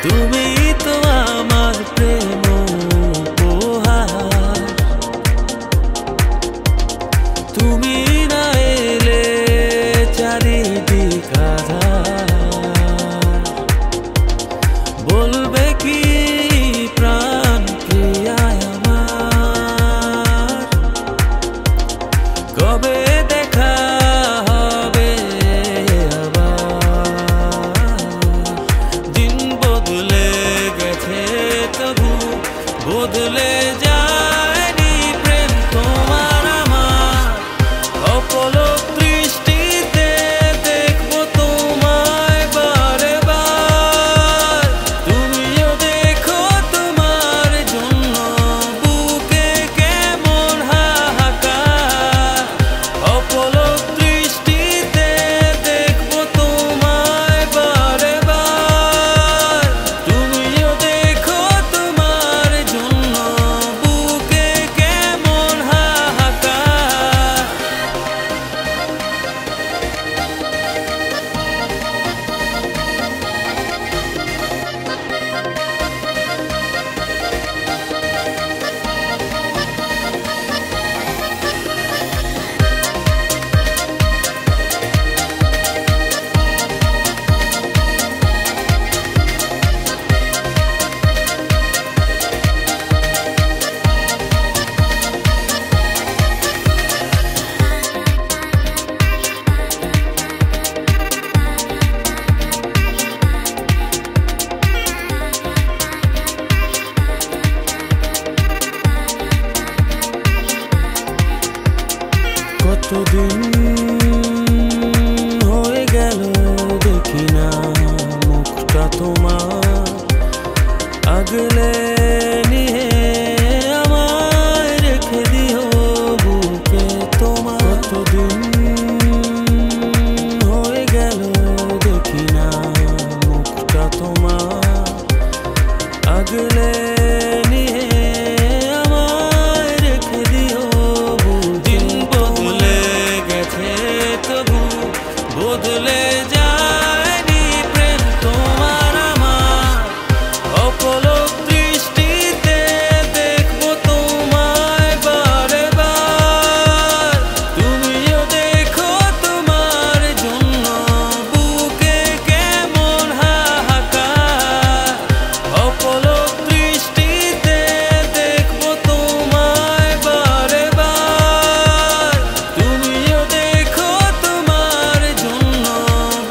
তুমি তো আমার প্রেম উপহার, তুমি না এলে চারিদিক আঁধার। বলবে কি প্রাণ প্রিয়ায় আমার, কবে দেখা হবে আবার। দিন বদলে গেছে তবু বদলে যায়নি প্রেম তোমার আমার। অপলক দৃষ্টিতে দেখবো তোমায় বারে বার। তুমিও দেখো তোমার জন্য বুকে কেমন হাহাকার। অপলক দৃষ্টিতে দেখবো তোমায় বারে বার। তুমিও দেখো তোমার জন্য বুকে কেমন হাহাকার। কতদিন হয়ে গেল দেখি না মুখটা তোমার। আগলে নিয়ে আমায় রেখে দিও বুকে তোমার। কতদিন হয়ে গেল দেখি না মুখটা তোমার। আগলে নিয়ে আমায় রেখে দিও। দিন বদলে গেছে তবু বদলে যায়নি প্রেম তোমার আমার। অপলক দৃষ্টিতে দেখবো তোমায় বারে বার। তুমিও দেখো তোমার জন্য বুকে কেমন হাহাকার। অপলক দৃষ্টিতে দেখবো তোমায় বারে বার। তুমিও দেখো তোমার জন্য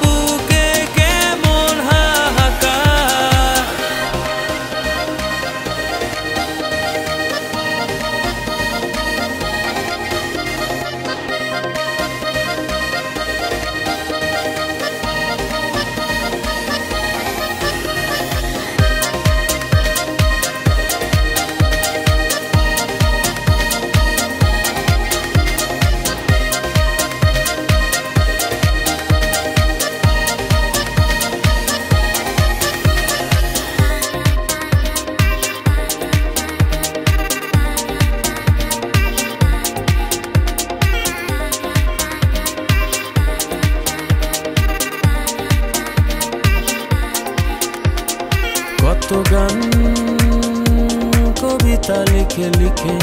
বুকে কেমন হাহাকার। কত গান কবিতা লিখে লিখে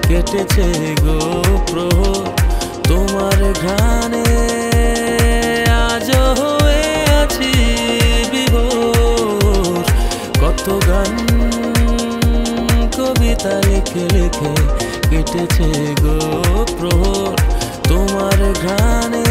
কেটেছে গো প্রহর। তোমার ঘ্রাণে আজও হয়ে আছি বিভোর। কত গান কবিতা লিখে লিখে কেটেছে গো প্রহর। তোমার ঘ্রাণে